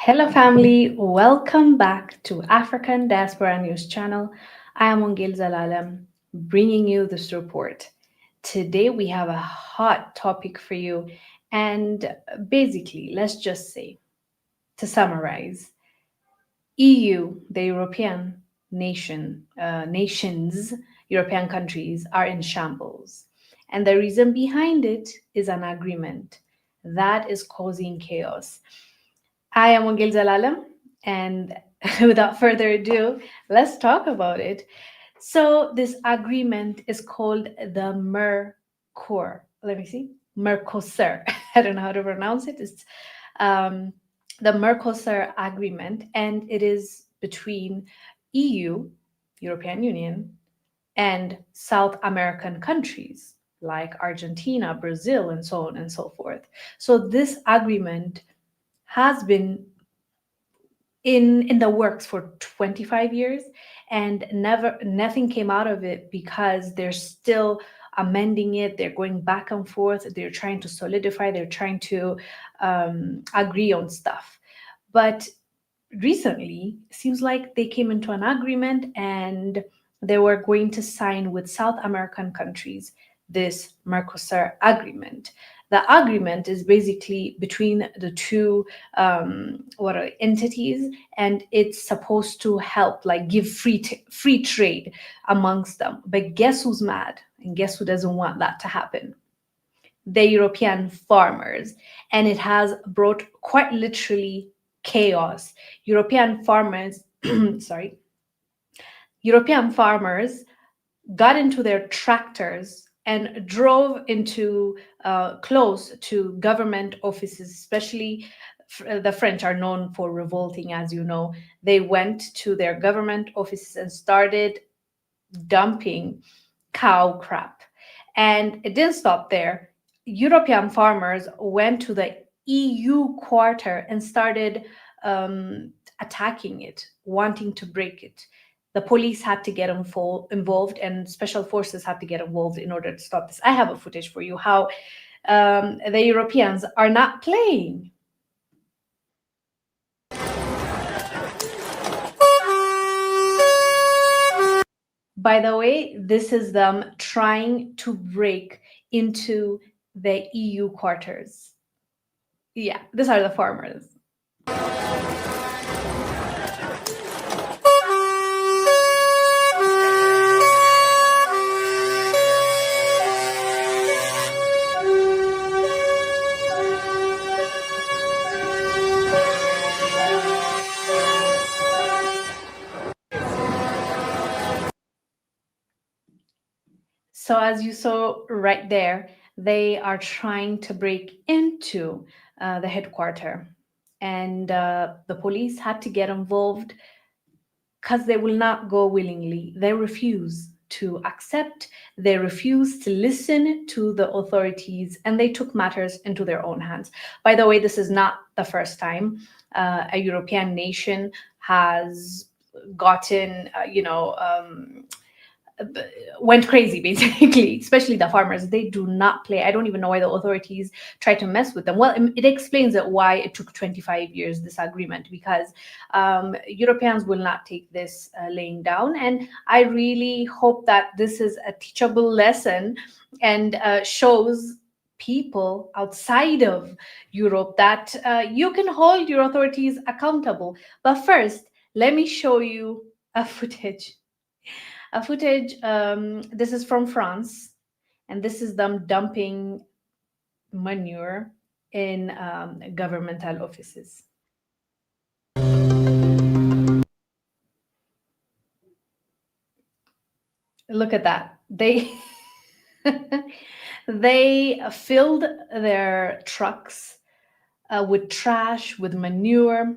Hello, family. Welcome back to African Diaspora News Channel. I am Wongel Zelalem, bringing you this report. Today, we have a hot topic for you. And basically, let's just say, to summarize, EU, the European nations, European countries are in shambles. And the reason behind it is an agreement that is causing chaos. I am Wongel Zelalem, and without further ado, let's talk about it. So, this agreement is called the Mercosur. Let me see, Mercosur. I don't know how to pronounce it. It's um, the Mercosur agreement, and it is between EU, European Union, and South American countries like Argentina, Brazil, and so on and so forth. So, this agreement has been in the works for 25 years, and nothing came out of it because they're still amending it. They're going back and forth, they're trying to solidify, they're trying to agree on stuff. But recently seems like they came into an agreement, and they were going to sign with South American countries this Mercosur agreement. The agreement is basically between the two what are entities, and it's supposed to help, like give free trade amongst them. But guess who's mad, and guess who doesn't want that to happen? The European farmers. And it has brought quite literally chaos. European farmers, sorry, European farmers got into their tractors and drove into close to government offices, especially the French are known for revolting, as you know. They went to their government offices and started dumping cow crap. And it didn't stop there. European farmers went to the EU quarter and started attacking it, wanting to break it. The police had to get involved, and special forces had to get involved in order to stop this. I have a footage for you how the Europeans are not playing. By the way, this is them trying to break into the EU quarters. Yeah, these are the farmers. So, as you saw right there, they are trying to break into the headquarter, and the police had to get involved because they will not go willingly. They refuse to accept, they refuse to listen to the authorities, and they took matters into their own hands. By the way, this is not the first time a European nation has gotten, went crazy basically, especially the farmers. They do not play. I don't even know why the authorities try to mess with them. Well, it explains that why it took 25 years, this agreement, because Europeans will not take this laying down. And I really hope that this is a teachable lesson, and shows people outside of Europe that you can hold your authorities accountable. But first, let me show you a footage. This is from France, and this is them dumping manure in governmental offices. Look at that. They filled their trucks with trash, with manure,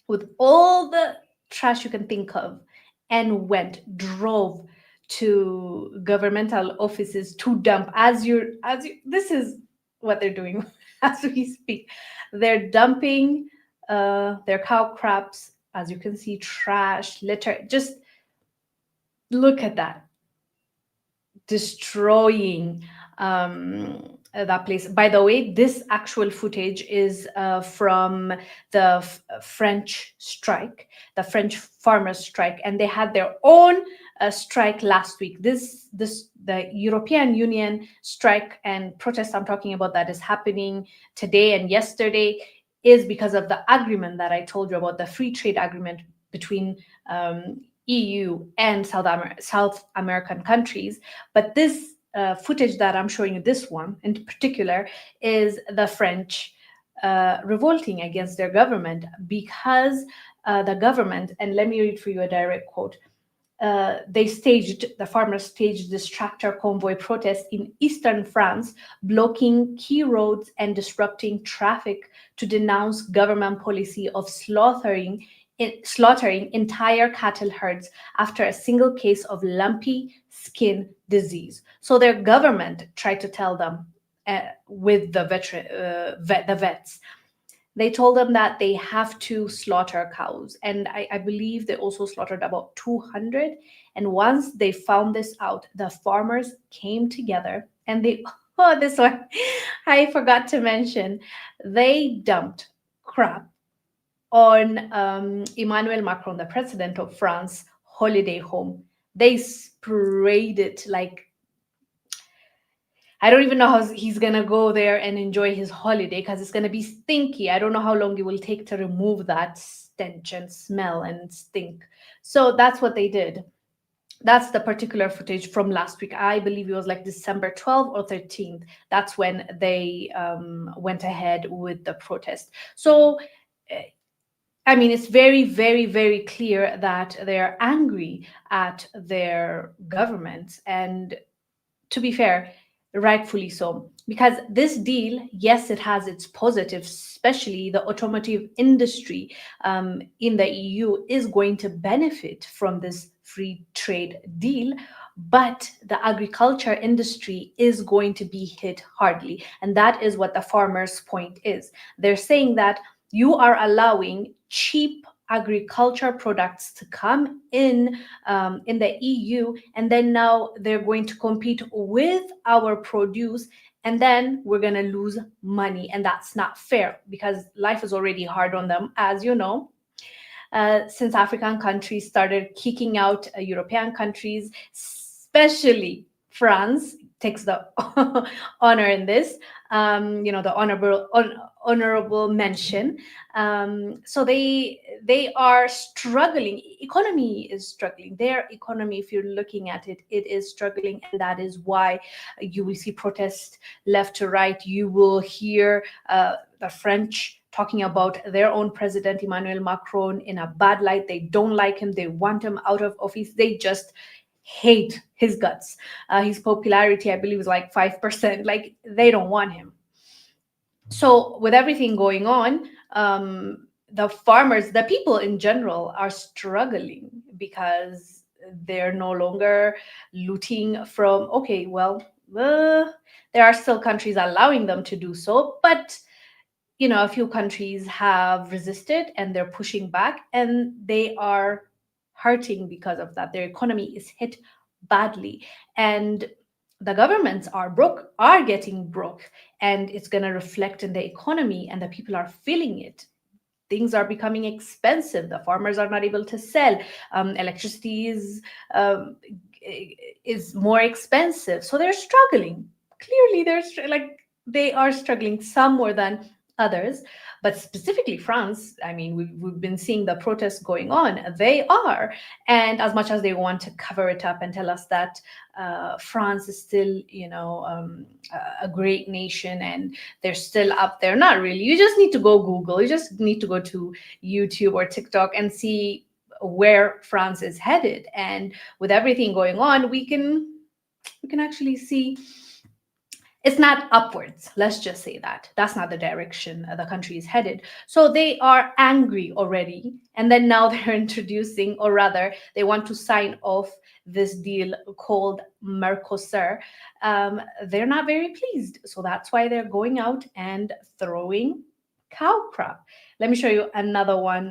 with all the trash you can think of, and drove to governmental offices to dump. This is what they're doing as we speak. They're dumping their cow crops, as you can see, trash, litter. Just look at that, destroying that place. By the way, this actual footage is from the French strike, the French farmers' strike, and they had their own strike last week. The European Union strike and protest I'm talking about that is happening today and yesterday is because of the agreement that I told you about, the free trade agreement between EU and South American countries. But this footage that I'm showing you, this one in particular, is the French revolting against their government because the government, and let me read for you a direct quote. The farmers staged this tractor convoy protest in eastern France, blocking key roads and disrupting traffic to denounce government policy of slaughtering entire cattle herds after a single case of lumpy skin disease. So their government tried to tell them with the vets. They told them that they have to slaughter cows. And I believe they also slaughtered about 200. And once they found this out, the farmers came together and oh, this one, I forgot to mention, they dumped crap on Emmanuel Macron, the president of France, holiday home. They sprayed it like, I don't even know how he's going to go there and enjoy his holiday because it's going to be stinky. I don't know how long it will take to remove that stench and smell and stink. So that's what they did. That's the particular footage from last week. I believe it was like December 12th or 13th. That's when they went ahead with the protest. So, I mean, it's very, very, very clear that they're angry at their government. And to be fair, rightfully so, because this deal, yes, it has its positives, especially the automotive industry in the EU is going to benefit from this free trade deal, but the agriculture industry is going to be hit hardly. And that is what the farmers' point is. They're saying that you are allowing cheap agriculture products to come in the EU, and then now they're going to compete with our produce, and then we're going to lose money, and that's not fair because life is already hard on them, as you know. Since African countries started kicking out European countries, especially France takes the honor in this, the honorable mention. So they are struggling. Economy is struggling. Their economy, if you're looking at it, it is struggling, and that is why you will see protests left to right. You will hear the French talking about their own president, Emmanuel Macron, in a bad light. They don't like him. They want him out of office. They just hate his guts. His popularity, I believe, is like 5%. Like, they don't want him. So with everything going on, the farmers, the people in general, are struggling because they're no longer looting from, okay, well, there are still countries allowing them to do so, but a few countries have resisted and they're pushing back, and they are hurting because of that. Their economy is hit badly, and the governments are getting broke, and it's going to reflect in the economy, and the people are feeling it. Things are becoming expensive. The farmers are not able to sell. Electricity is more expensive, so they're struggling. Clearly, they are struggling, some more than others, but specifically France. I mean, we've been seeing the protests going on. They are, and as much as they want to cover it up and tell us that France is still, a great nation and they're still up there, not really. You just need to go Google. You just need to go to YouTube or TikTok and see where France is headed. And with everything going on, we can actually see it's not upwards. Let's just say that. That's not the direction the country is headed. So they are angry already. And then now they're introducing, or rather, they want to sign off this deal called Mercosur. They're not very pleased. So that's why they're going out and throwing cow crap. Let me show you another one,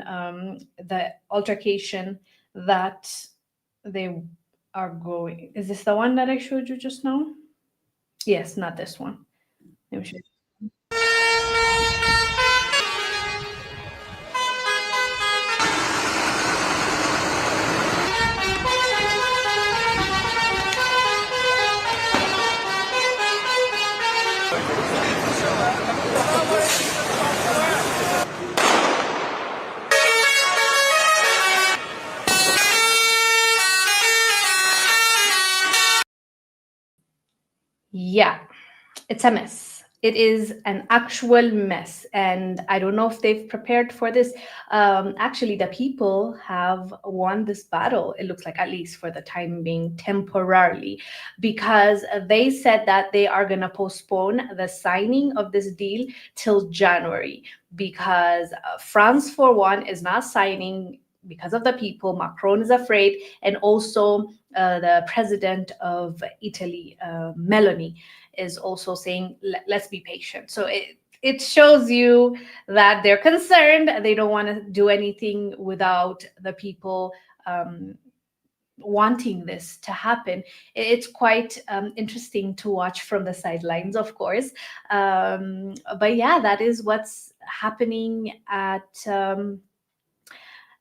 the altercation that they are going. Is this the one that I showed you just now? Yes, not this one. I'm sure. Yeah, it's a mess. It is an actual mess. And I don't know if they've prepared for this. Actually, the people have won this battle, it looks like, at least for the time being, temporarily, because they said that they are going to postpone the signing of this deal till January, because France, for one, is not signing because of the people. Macron is afraid, and also the president of Italy, Meloni, is also saying, let's be patient. So it shows you that they're concerned. They don't want to do anything without the people wanting this to happen. It's quite interesting to watch from the sidelines, of course. But yeah, that is what's happening at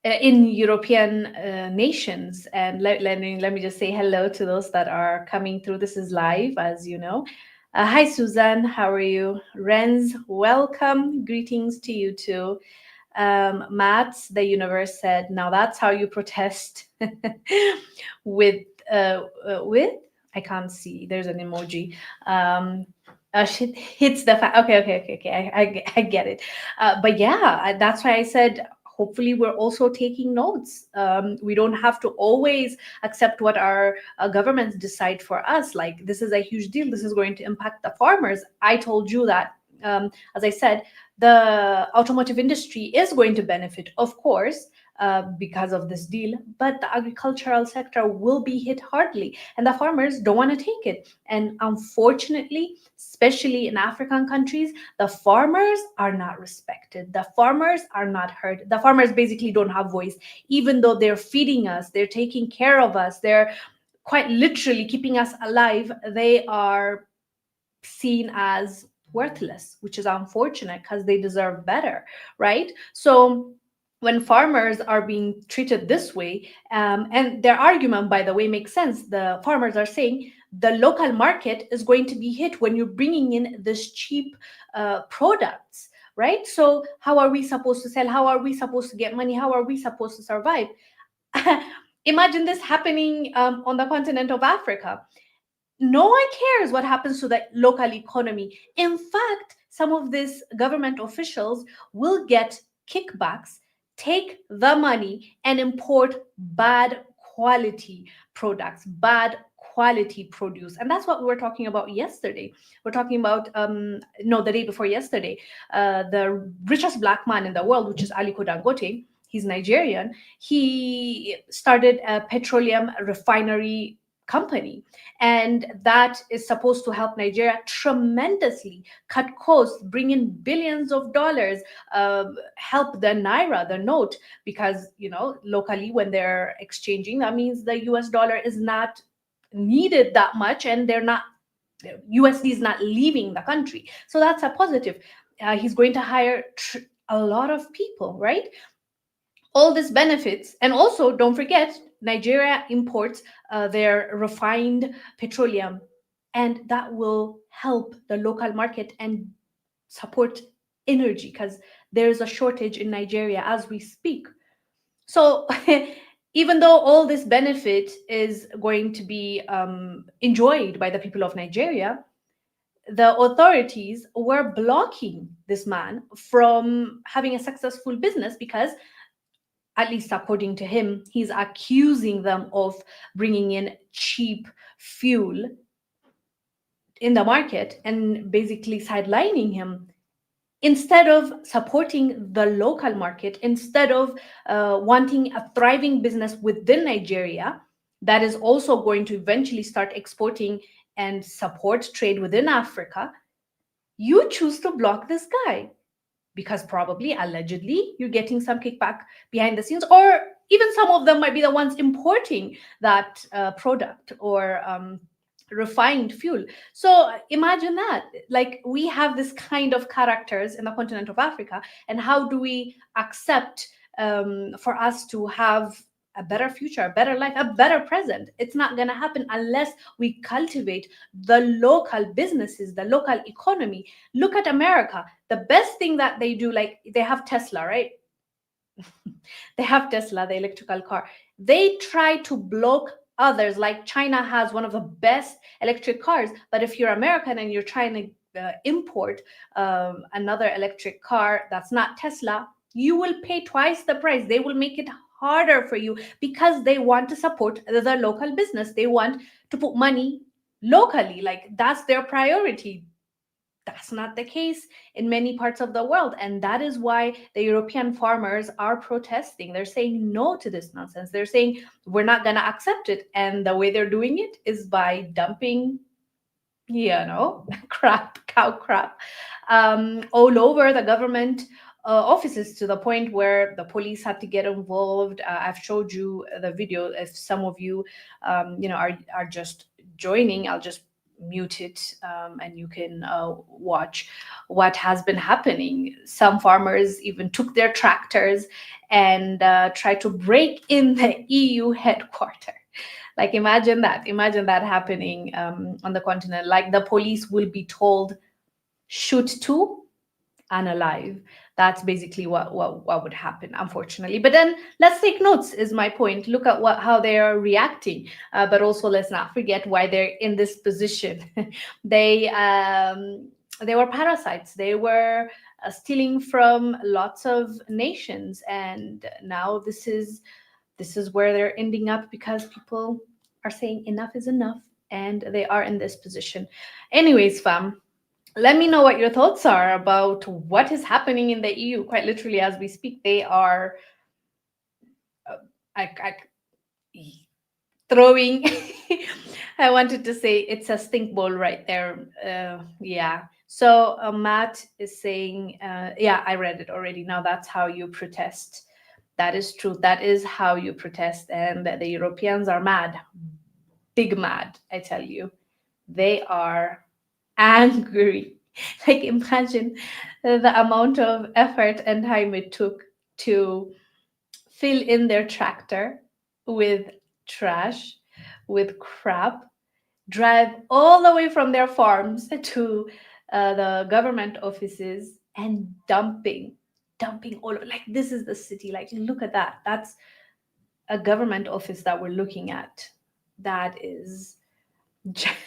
in European nations. And let me just say hello to those that are coming through. This is live, as you know. Hi, Suzanne. How are you? Renz, welcome. Greetings to you too. Matt, the universe said, now that's how you protest with, with, I can't see, there's an emoji. Shit hits the okay. I get it. But yeah, that's why I said, hopefully we're also taking notes. We don't have to always accept what our governments decide for us. Like, this is a huge deal. This is going to impact the farmers. I told you that, as I said, the automotive industry is going to benefit, of course, because of this deal, but the agricultural sector will be hit hardly, and the farmers don't want to take it. And unfortunately, especially in African countries, the farmers are not respected. The farmers are not heard. The farmers basically don't have voice, even though they're feeding us, they're taking care of us, they're quite literally keeping us alive. They are seen as worthless, which is unfortunate because they deserve better, right? So when farmers are being treated this way, and their argument, by the way, makes sense. The farmers are saying the local market is going to be hit when you're bringing in this cheap products, right? So how are we supposed to sell? How are we supposed to get money? How are we supposed to survive? Imagine this happening on the continent of Africa. No one cares what happens to the local economy. In fact, some of these government officials will get kickbacks, take the money, and import bad quality products, bad quality produce. And that's what we were talking about yesterday. We're talking about, no, the day before yesterday, the richest black man in the world, which is Aliko Dangote. He's Nigerian. He started a petroleum refinery company, and that is supposed to help Nigeria tremendously, cut costs, bring in billions of dollars, help the naira, the note, because locally when they're exchanging, that means the US dollar is not needed that much, and they're not, USD is not leaving the country, so that's a positive. He's going to hire a lot of people, right? All these benefits. And also, don't forget, Nigeria imports their refined petroleum, and that will help the local market and support energy, because there's a shortage in Nigeria as we speak. So even though all this benefit is going to be enjoyed by the people of Nigeria, the authorities were blocking this man from having a successful business, because, at least according to him, he's accusing them of bringing in cheap fuel in the market and basically sidelining him, instead of supporting the local market, instead of wanting a thriving business within Nigeria that is also going to eventually start exporting and support trade within Africa. You choose to block this guy because probably, allegedly, you're getting some kickback behind the scenes, or even some of them might be the ones importing that product or refined fuel. So imagine that. Like, we have this kind of characters in the continent of Africa, and how do we accept for us to have a better future, a better life, a better present? It's not going to happen unless we cultivate the local businesses, the local economy. Look at America. The best thing that they do, like, they have Tesla, right? They have Tesla, the electrical car. They try to block others. Like, China has one of the best electric cars, but if you're American and you're trying to import another electric car that's not Tesla, you will pay twice the price. They will make it harder for you because they want to support the local business. They want to put money locally. Like, that's their priority. That's not the case in many parts of the world. And that is why the European farmers are protesting. They're saying no to this nonsense. They're saying we're not going to accept it. And the way they're doing it is by dumping, cow crap, all over the government offices, to the point where the police had to get involved. I've showed you the video. If some of you, are just joining, I'll just mute it, and you can watch what has been happening. Some farmers even took their tractors and tried to break in the EU headquarters. Like, imagine that happening on the continent. Like, the police will be told, shoot to unalive. That's basically what would happen, unfortunately. But then let's take notes, is my point. Look at how they are reacting, but also let's not forget why they're in this position. they were parasites. They were stealing from lots of nations, and now this is where they're ending up, because people are saying enough is enough, and they are in this position. Anyways, fam, let me know what your thoughts are about what is happening in the EU. Quite literally, as we speak, they are throwing. I wanted to say it's a stink ball right there. Yeah. So Matt is saying, yeah, I read it already. Now that's how you protest. That is true. That is how you protest. And the Europeans are mad. Big mad, I tell you. They are angry. Like, imagine the amount of effort and time it took to fill in their tractor with trash, with crap, drive all the way from their farms to the government offices, and dumping all over. Like, this is the city. Like, look at that. That's a government office that we're looking at. That is just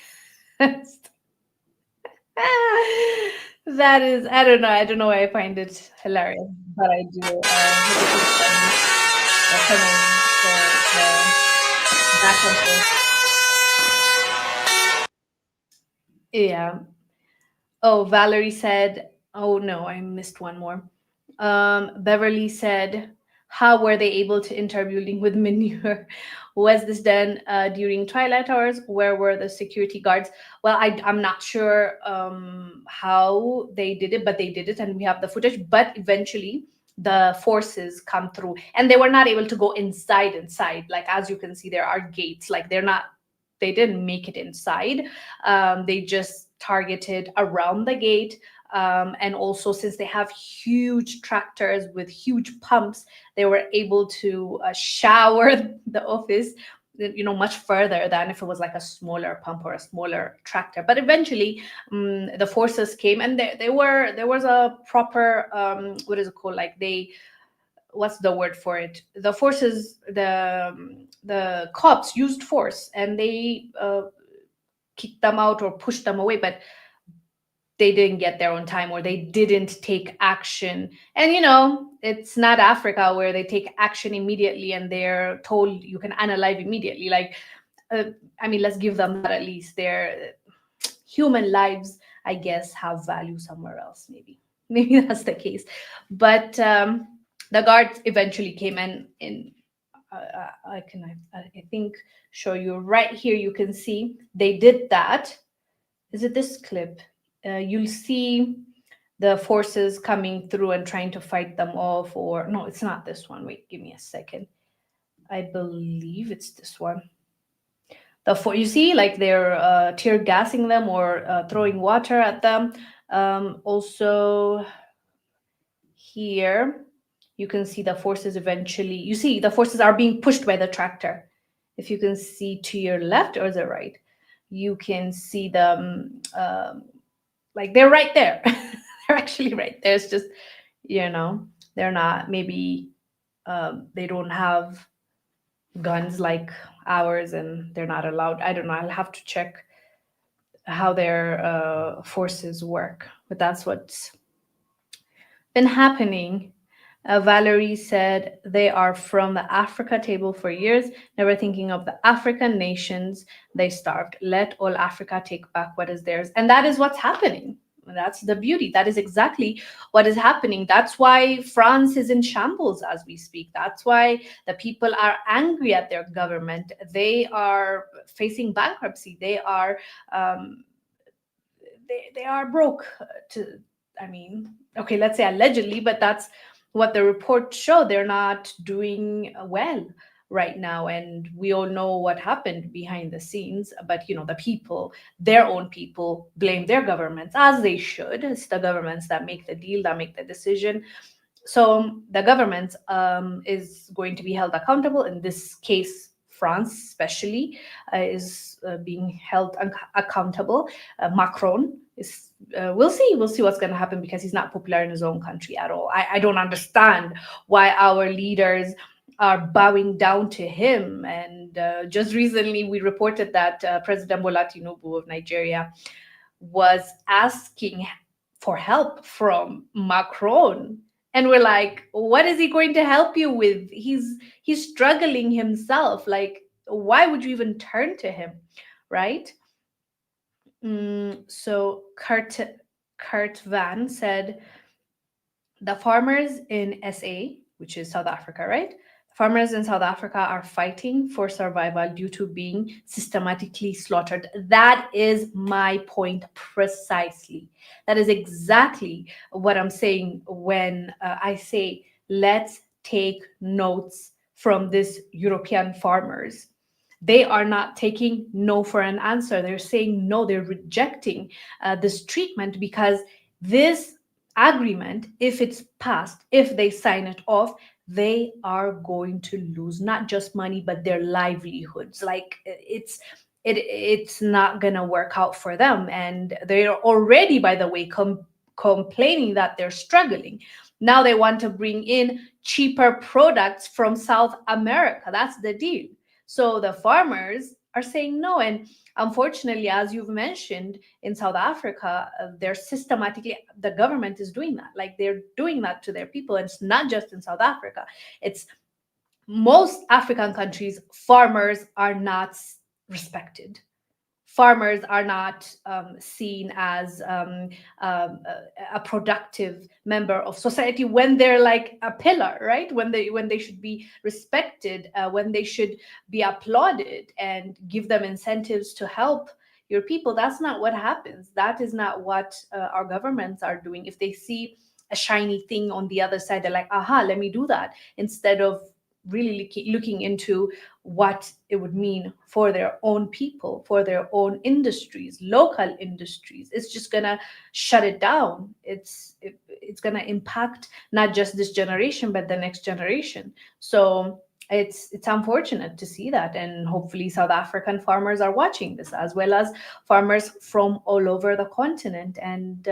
that is, I don't know why I find it hilarious, but I do. Back and forth. Yeah. Oh, Valerie said, oh no, I missed one more. Beverly said, how were they able to enter building with Manure? Was this done during twilight hours? Where were the security guards? Well, I'm not sure how they did it, but they did it, and we have the footage. But eventually, the forces come through, and they were not able to go inside. Like, as you can see, there are gates. Like, they didn't make it inside. They just targeted around the gate. And also, since they have huge tractors with huge pumps, they were able to shower the office, much further than if it was like a smaller pump or a smaller tractor. But eventually, the forces came, and there was a proper what is it called? Like, what's the word for it? The forces, the cops used force, and they kicked them out or pushed them away, but they didn't get there on time, or they didn't take action. And it's not Africa where they take action immediately and they're told you can unalive immediately. Like, let's give them that. At least their human lives, I guess, have value somewhere else. Maybe that's the case. But the guards eventually came in. I think show you right here. You can see they did that. Is it this clip? You'll see the forces coming through and trying to fight them off. Or no, it's not this one. Wait, give me a second. I believe it's this one. You see, like they're tear gassing them or throwing water at them. Also, here you can see the forces eventually. You see, the forces are being pushed by the tractor. If you can see to your left or the right, you can see them like they're right there. They're actually right there. It's just, you know, they're not maybe they don't have guns like ours and they're not allowed. I don't know. I'll have to check how their forces work, but that's what's been happening. Valerie said they are from the Africa table for years, never thinking of the African nations they starved. Let all Africa take back what is theirs. And that is what's happening. That's the beauty. That is exactly what is happening. That's why France is in shambles as we speak. That's why the people are angry at their government. They are facing bankruptcy. They are broke to I mean, okay, let's say allegedly, but that's what the reports show. They're not doing well right now, and we all know what happened behind the scenes. But the people, their own people, blame their governments, as they should. It's the governments that make the deal, that make the decision. So the government is going to be held accountable. In this case, France, especially, is being held accountable. Macron is. We'll see. We'll see what's going to happen because he's not popular in his own country at all. I don't understand why our leaders are bowing down to him. And just recently, we reported that President Bola Tinubu of Nigeria was asking for help from Macron. And we're like, what is he going to help you with? He's struggling himself. Like, why would you even turn to him? Right? So Kurt Van said the farmers in SA, which is South Africa, right? Farmers in South Africa are fighting for survival due to being systematically slaughtered. That is my point precisely. That is exactly what I'm saying when I say, let's take notes from these European farmers. They are not taking no for an answer. They're saying no, they're rejecting this treatment because this agreement, if it's passed, if they sign it off, they are going to lose not just money but their livelihoods. Like it's not gonna work out for them, and they're already, by the way, complaining that they're struggling. Now they want to bring in cheaper products from South America. That's the deal. So the farmers are saying no. And unfortunately, as you've mentioned, in South Africa, they're systematically, the government is doing that. Like they're doing that to their people. And it's not just in South Africa, it's most African countries. Farmers are not respected. Farmers are not seen as a productive member of society when they're like a pillar, right? When they should be respected, when they should be applauded and give them incentives to help your people. That's not what happens. That is not what our governments are doing. If they see a shiny thing on the other side, they're like, aha, let me do that, instead of really looking into what it would mean for their own people, for their own industries, local industries. It's just gonna shut it down. It's gonna impact not just this generation but the next generation. So it's unfortunate to see that, and hopefully South African farmers are watching this, as well as farmers from all over the continent, and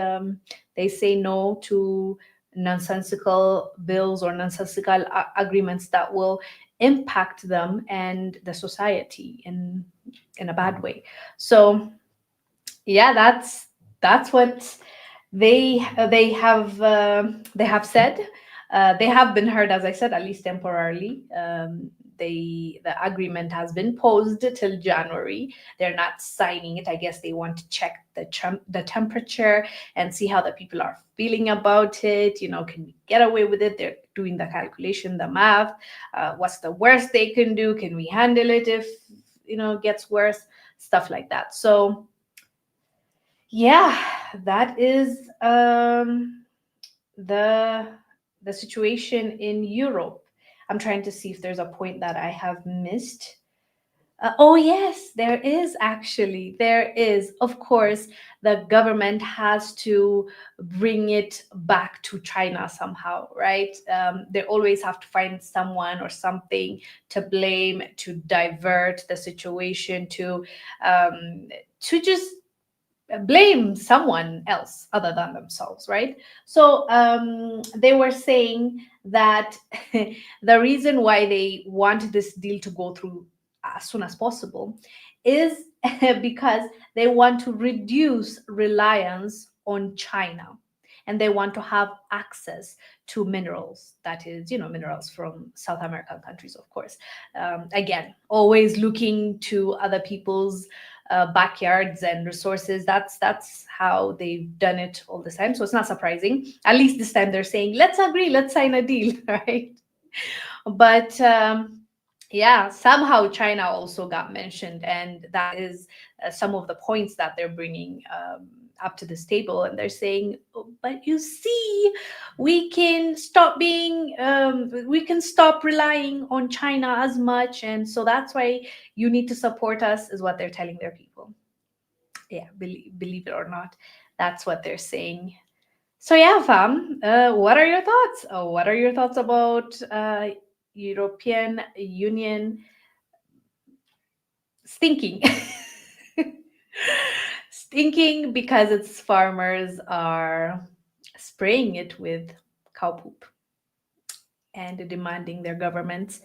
they say no to nonsensical bills or nonsensical agreements that will impact them and the society in a bad way. So yeah, that's what they have said. They have been heard, as I said, at least temporarily. The agreement has been paused till January. They're not signing it. I guess they want to check the temperature and see how the people are feeling about it. Can we get away with it? They're doing the calculation, the math. What's the worst they can do? Can we handle it if it gets worse? Stuff like that. So yeah, that is the situation in Europe. I'm trying to see if there's a point that I have missed. Oh, yes, there is actually. There is. Of course, the government has to bring it back to China somehow, right? They always have to find someone or something to blame, to divert the situation, to just blame someone else other than themselves, right? So they were saying that the reason why they want this deal to go through as soon as possible is because they want to reduce reliance on China, and they want to have access to minerals, that is, minerals from South American countries, of course. Again, always looking to other people's backyards and resources. That's how they've done it all the time. So it's not surprising. At least this time they're saying, let's agree, let's sign a deal, right? But yeah, somehow China also got mentioned, and that is some of the points that they're bringing up to this table. And they're saying, "Oh, but you see, we can stop relying on China as much, and so that's why you need to support us," is what they're telling their people. Yeah, believe it or not, that's what they're saying. So yeah, fam, what are your thoughts? What are your thoughts about European Union stinking? Stinking because its farmers are spraying it with cow poop and demanding their governments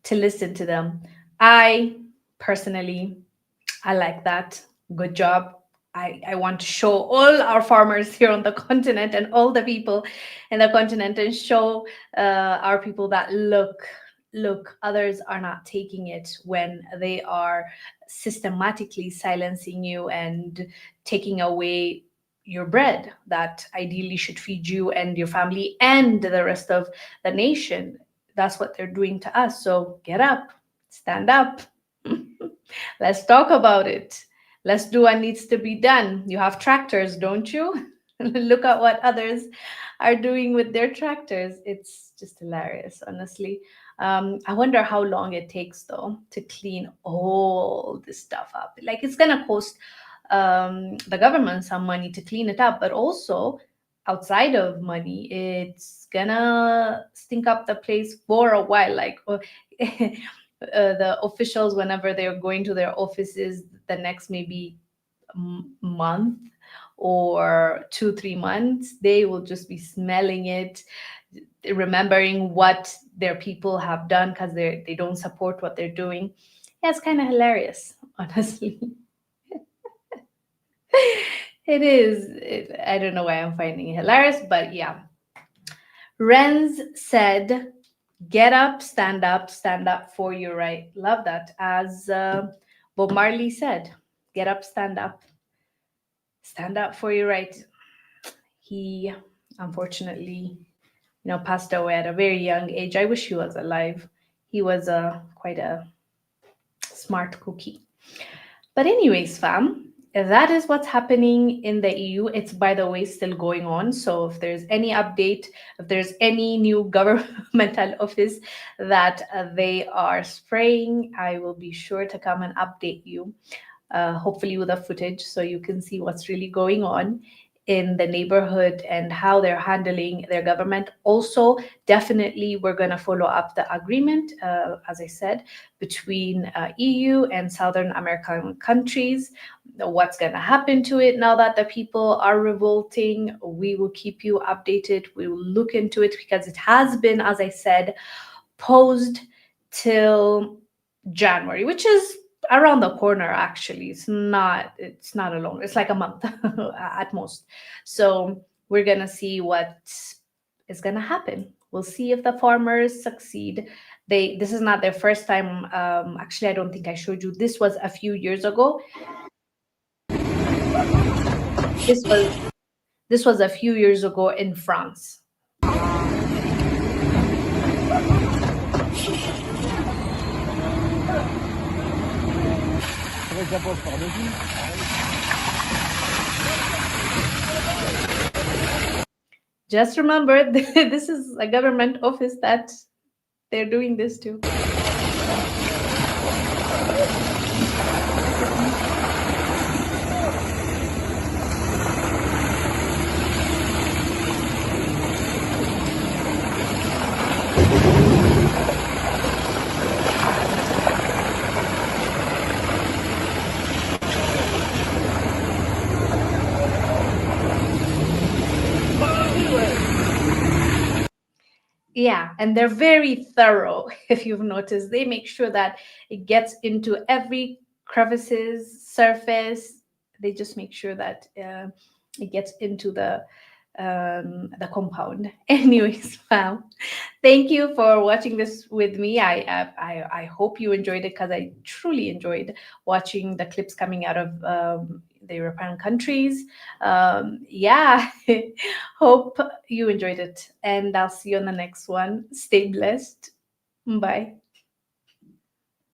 to listen to them. I personally, I like that. Good job. I want to show all our farmers here on the continent and all the people in the continent and show our people that look, others are not taking it when they are systematically silencing you and taking away your bread that ideally should feed you and your family and the rest of the nation. That's what they're doing to us. So get up, stand up. Let's talk about it. Let's do what needs to be done. You have tractors, don't you? Look at what others are doing with their tractors. It's just hilarious, honestly. I wonder how long it takes, though, to clean all this stuff up. Like, it's going to cost the government some money to clean it up, but also outside of money, it's gonna stink up the place for a while. Like, the officials, whenever they're going to their offices the next maybe month or 2 3 months, they will just be smelling it, remembering what their people have done because they don't support what they're doing. Yeah, it's kind of hilarious, honestly. It is. I don't know why I'm finding it hilarious, but yeah. Renz said, get up, stand up for your right. Love that. As Bob Marley said, get up, stand up for your right. He unfortunately, passed away at a very young age. I wish he was alive. He was quite a smart cookie. But anyways, fam, that is what's happening in the EU. It's, by the way, still going on. So if there's any update, if there's any new governmental office that they are spraying, I will be sure to come and update you, hopefully with a footage so you can see what's really going on in the neighborhood and how they're handling their government. Also, definitely, we're going to follow up the agreement, as I said, between EU and Southern American countries. What's going to happen to it now that the people are revolting? We will keep you updated. We will look into it because it has been, as I said, posed till January, which is around the corner. Actually, it's not a long, it's like a month at most. So we're gonna see what is gonna happen. We'll see if the farmers succeed. This is not their first time. Actually, I don't think I showed you. This was a few years ago. This was a few years ago in France. Just remember, this is a government office that they're doing this to. Yeah, and they're very thorough. If you've noticed, they make sure that it gets into every crevices, surface. They just make sure that it gets into the compound. Anyways, wow. Thank you for watching this with me. I hope you enjoyed it because I truly enjoyed watching the clips coming out of the European countries. Yeah, hope you enjoyed it, and I'll see you on the next one. Stay blessed. Bye.